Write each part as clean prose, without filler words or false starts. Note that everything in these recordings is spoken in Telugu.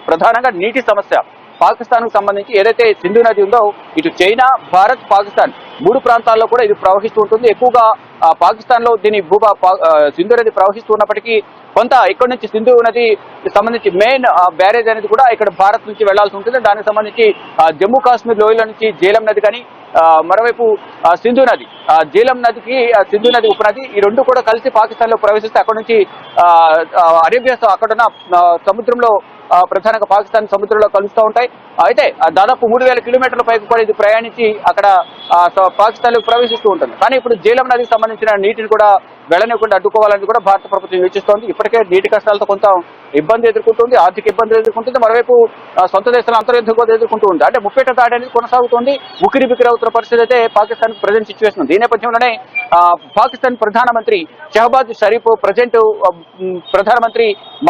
ప్రధానంగా నీటి సమస్య పాకిస్తాన్ కు సంబంధించి ఏదైతే సింధు నది ఉందో ఇటు చైనా, భారత్, పాకిస్తాన్ మూడు ప్రాంతాల్లో కూడా ఇది ప్రవహిస్తూ ఉంటుంది. ఎక్కువగా పాకిస్తాన్ లో దీని సింధు నది ప్రవహిస్తూ ఉన్నప్పటికీ కొంత ఇక్కడ నుంచి సింధు నది సంబంధించి మెయిన్ బ్యారేజ్ అనేది కూడా ఇక్కడ భారత్ నుంచి వెళ్లాల్సి ఉంటుంది. దానికి సంబంధించి జమ్మూ కాశ్మీర్ లోయల నుంచి జేలం నది కానీ మరోవైపు సింధు నది, జేలం నదికి సింధు నది ఉపనది ఈ రెండు కూడా కలిసి పాకిస్తాన్ లో ప్రవేశిస్తే అక్కడ నుంచి అరేబియా అక్కడున్న సముద్రంలో ప్రధానంగా పాకిస్తాన్ సముద్రంలో కలుస్తూ ఉంటాయి. అయితే దాదాపు 3000 కిలోమీటర్ల పైకి కూడా ఇది ప్రయాణించి అక్కడ పాకిస్తాన్ లో ప్రవేశిస్తూ ఉంటుంది. కానీ ఇప్పుడు జేలం నదికి సంబంధించిన నీటిని కూడా వెళ్లనివ్వకుండా అడ్డుకోవాలని కూడా భారత ప్రభుత్వం యోచిస్తోంది. ఇప్పటికే నీటి కష్టాలతో కొంత ఇబ్బంది ఎదుర్కొంటుంది, ఆర్థిక ఇబ్బందులు ఎదుర్కొంటుంది. మరోవైపు సొంత దేశాల అంతర్యుద్ధం ఎదుర్కొంటూ ఉంది. అంటే ముప్పేట దాడి అనేది కొనసాగుతోంది. ఉక్కిరి బిక్కిరి అవుతున్న పరిస్థితి అయితే పాకిస్తాన్ ప్రజెంట్ సిచ్యువేషన్ ఉంది. ఈ నేపథ్యంలోనే పాకిస్తాన్ ప్రధానమంత్రి షహబాజ్ షరీఫ్ ప్రజెంట్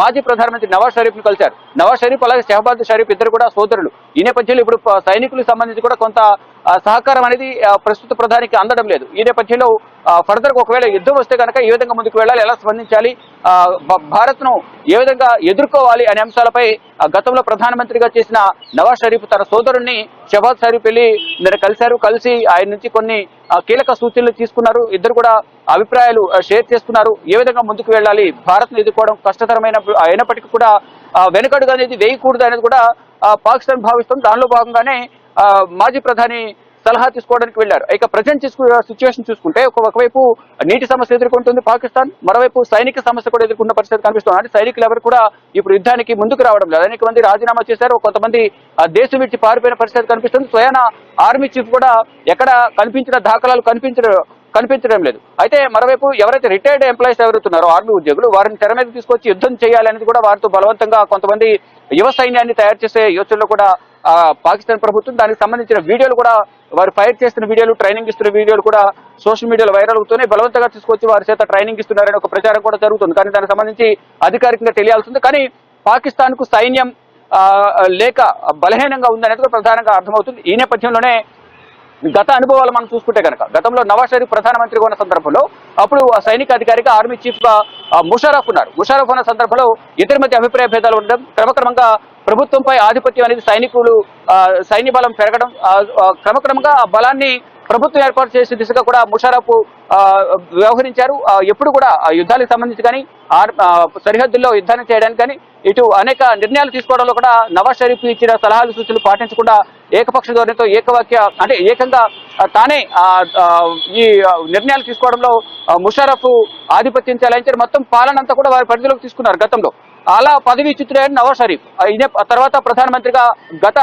మాజీ ప్రధానమంత్రి నవాజ్ షరీఫ్ ను కలిశారు. నవాజ్ షరీఫ్ అలాగే షహబాజ్ షరీఫ్ ఇద్దరు కూడా సోదరులు. ఈ నేపథ్యంలో ఇప్పుడు సైనికులకు సంబంధించి కూడా కొంత సహకారం అనేది ప్రస్తుత ప్రధానికి అందడం లేదు. ఈ నేపథ్యంలో ఫర్దర్ గా ఒకవేళ యుద్ధం వస్తే కనుక ఏ విధంగా ముందుకు వెళ్ళాలి, ఎలా స్పందించాలి, భారత్ ను ఏ విధంగా ఎదుర్కోవాలి అనే అంశాలపై గతంలో ప్రధానమంత్రిగా చేసిన నవాజ్ షరీఫ్ తన సోదరుణ్ణి షహబాజ్ షరీఫ్ వెళ్ళి కలిశారు. కలిసి ఆయన నుంచి కొన్ని కీలక సూచనలు తీసుకున్నారు. ఇద్దరు కూడా అభిప్రాయాలు షేర్ చేసుకున్నారు. ఏ విధంగా ముందుకు వెళ్ళాలి, భారత్ ను ఎదుర్కోవడం కష్టతరమైన అయినప్పటికీ కూడా వెనుకడుగు అనేది వేయకూడదు అనేది కూడా పాకిస్తాన్ భావిస్తుంది. దానిలో భాగంగానే మాజీ ప్రధాని సలహా తీసుకోవడానికి వెళ్లారు. ఇక ప్రజెంట్ సిచ్యువేషన్ చూసుకుంటే ఒకవైపు నీటి సమస్య ఎదుర్కొంటుంది పాకిస్తాన్, మరోవైపు సైనిక సమస్య కూడా ఎదుర్కొన్న పరిస్థితి కనిపిస్తుంది. అంటే సైనికులు ఎవరు కూడా ఇప్పుడు యుద్ధానికి ముందుకు రావడం లేదు. అనేక మంది రాజీనామా చేశారు, కొంతమంది దేశం విడిచి పారిపోయిన పరిస్థితి కనిపిస్తుంది. స్వయాన ఆర్మీ చీఫ్ కూడా ఎక్కడ కనిపించిన దాఖలాలు కనిపించడం లేదు. అయితే మరోవైపు ఎవరైతే రిటైర్డ్ ఎంప్లాయీస్ ఎవరుతున్నారో ఆర్మీ ఉద్యోగులు వారిని తెర మీద తీసుకొచ్చి యుద్ధం చేయాలనేది కూడా వారితో బలవంతంగా కొంతమంది యువ సైన్యాన్ని తయారు చేసే యోచనలో కూడా పాకిస్తాన్ ప్రభుత్వం. దానికి సంబంధించిన వీడియోలు కూడా వారు ఫైర్ చేస్తున్న వీడియోలు, ట్రైనింగ్ ఇస్తున్న వీడియోలు కూడా సోషల్ మీడియాలో వైరల్ అవుతున్నాయి. బలవంతంగా తీసుకొచ్చి వారి చేత ట్రైనింగ్ ఇస్తున్నారని ఒక ప్రచారం కూడా జరుగుతుంది. కానీ దానికి సంబంధించి అధికారికంగా తెలియాల్సింది. కానీ పాకిస్తాన్ కు సైన్యం లేక బలహీనంగా ఉందనేది కూడా ప్రధానంగా అర్థమవుతుంది. ఈ నేపథ్యంలోనే గత అనుభవాలు మనం చూసుకుంటే కనుక గతంలో నవాజ్ షరీఫ్ ప్రధానమంత్రిగా ఉన్న సందర్భంలో అప్పుడు సైనిక అధికారిగా ఆర్మీ చీఫ్ గా ముషరఫ్ ఉన్నారు. ముషరఫ్ ఉన్న సందర్భంలో ఇద్దరి మధ్య అభిప్రాయ భేదాలు ఉండడం, క్రమక్రమంగా ప్రభుత్వంపై ఆధిపత్యం అనేది సైన్య బలం పెరగడం, క్రమక్రమంగా ఆ బలాన్ని ప్రభుత్వం ఏర్పాటు చేసే దిశగా కూడా ముషరఫ్ వ్యవహరించారు. ఎప్పుడు కూడా యుద్ధాలకు సంబంధించి కానీ సరిహద్దుల్లో యుద్ధాన్ని చేయడానికి కానీ ఇటు అనేక నిర్ణయాలు తీసుకోవడంలో కూడా నవాజ్ షరీఫ్ ఇచ్చిన సలహాలు సూచనలు పాటించకుండా ఏకపక్ష ధోరణితో ఏకంగా తానే ఈ నిర్ణయాలు తీసుకోవడంలో ముషరఫ్ ఆధిపత్యం చెలాయించారు. మొత్తం పాలన అంతా కూడా వారి పరిధిలోకి తీసుకున్నారు గతంలో. అలా పదవీచ్యుతుడైన నవాజ్ షరీఫ్ తర్వాత ప్రధానమంత్రిగా గత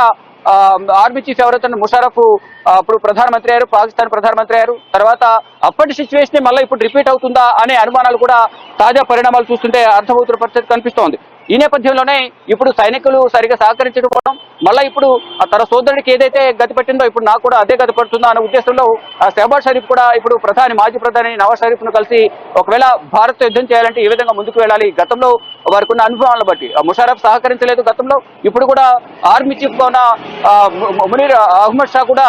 ఆర్మీ చీఫ్ ఎవరైతే ముషరఫ్ అప్పుడు ప్రధానమంత్రి అయ్యారు, పాకిస్తాన్ ప్రధానమంత్రి అయ్యారు. తర్వాత అప్పటి సిచ్యువేషన్ మళ్ళీ ఇప్పుడు రిపీట్ అవుతుందా అనే అనుమానాలు కూడా తాజా పరిణామాలు చూస్తుంటే అర్థమవుతున్న పరిస్థితి కనిపిస్తోంది. ఈ నేపథ్యంలోనే ఇప్పుడు సైనికులు సరిగా సహకరించకపోవడం, మళ్ళీ ఇప్పుడు తన సోదరుడికి ఏదైతే గతి పట్టిందో ఇప్పుడు నాకు కూడా అదే గతి పడుతుందో అనే ఉద్దేశంలో షహబాజ్ షరీఫ్ కూడా ఇప్పుడు మాజీ ప్రధాని నవాజ్ షరీఫ్ ను కలిసి ఒకవేళ భారత్ యుద్ధం చేయాలంటే ఏ విధంగా ముందుకు వెళ్ళాలి, గతంలో వారికి ఉన్న అనుభవాలను బట్టి ముషరఫ్ సహకరించలేదు గతంలో, ఇప్పుడు కూడా ఆర్మీ చీఫ్ గా ఉన్న మునీర్ అహ్మద్ షా కూడా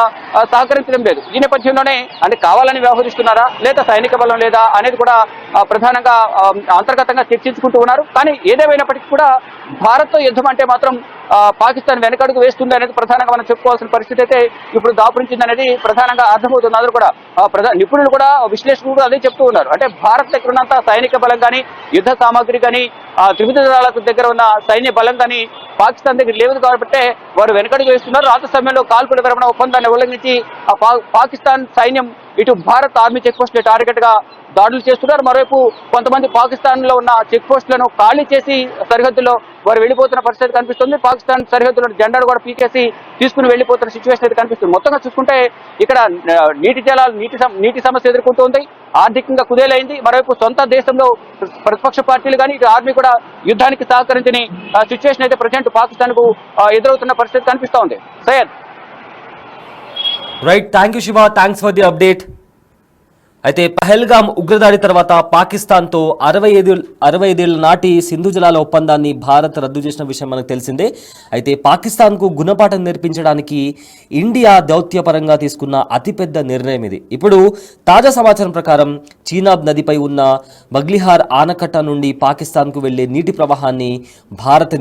సహకరించడం లేదు. ఈ నేపథ్యంలోనే అంటే కావాలని వ్యవహరిస్తున్నారా లేదా సైనిక బలం లేదా అనేది కూడా ప్రధానంగా అంతర్గతంగా చర్చించుకుంటూ ఉన్నారు. కానీ ఏదేమైనప్పటికీ కూడా భారత్తో యుద్ధం అంటే మాత్రం పాకిస్తాన్ వెనకడుగు వేస్తుంది అనేది ప్రధానంగా మనం చెప్పుకోవాల్సిన పరిస్థితి అయితే ఇప్పుడు దాపురించింది అనేది ప్రధానంగా అర్థమవుతుంది. అందరూ కూడా నిపుణులు కూడా విశ్లేషకులు కూడా అదే చెప్తూ ఉన్నారు. అంటే భారత్ దగ్గర ఉన్నంత సైనిక బలం కానీ యుద్ధ సామాగ్రి కానీ త్రివిధ దళాలకు దగ్గర ఉన్న సైన్య బలం కానీ పాకిస్తాన్ దగ్గర లేదు కాబట్టి వారు వెనకడుగు వేస్తున్నారు. రాత్రి సమయంలో కాల్పుల విరమణ ఒప్పందాన్ని ఉల్లంఘించి పాకిస్తాన్ సైన్యం ఇటు Bharat army check post target గా దాడులు చేస్తున్నారు. మరోవైపు కొంతమంది పాకిస్తాన్ లో ఉన్న చెక్ పోస్టులను ఖాళీ చేసి సరిహద్దులో వారు వెళ్లిపోతున్న పరిస్థితి కనిపిస్తుంది. పాకిస్తాన్ సరిహద్దులో జెండాను కూడా పీకేసి తీసుకుని వెళ్లిపోతున్న సిచ్యువేషన్ అయితే కనిపిస్తుంది. మొత్తంగా చూసుకుంటే ఇక్కడ నీటి సమస్య ఎదుర్కొంటుంది, ఆర్థికంగా కుదేలైంది. మరోవైపు సొంత దేశంలో ప్రతిపక్ష పార్టీలు కానీ ఇటు ఆర్మీ కూడా యుద్ధానికి సహకరించని సిచ్యువేషన్ అయితే ప్రజెంట్ పాకిస్తాన్ కు ఎదురవుతున్న పరిస్థితి కనిపిస్తూ ఉంది. Syed right, thank you Shiva, thanks for the update. అయితే పహల్గామ్ ఉగ్రదాడి తర్వాత పాకిస్తాన్తో 65 నాటి సింధు జలాల ఒప్పందాన్ని భారత్ రద్దు చేసిన విషయం మనకు తెలిసిందే. అయితే పాకిస్తాన్కు గుణపాఠం నేర్పించడానికి ఇండియా దౌత్యపరంగా తీసుకున్న అతిపెద్ద నిర్ణయం ఇది. ఇప్పుడు తాజా సమాచారం ప్రకారం చీనాబ్ నదిపై ఉన్న బగ్లిహార్ ఆనకట్ట నుండి పాకిస్తాన్కు వెళ్లే నీటి ప్రవాహాన్ని భారత్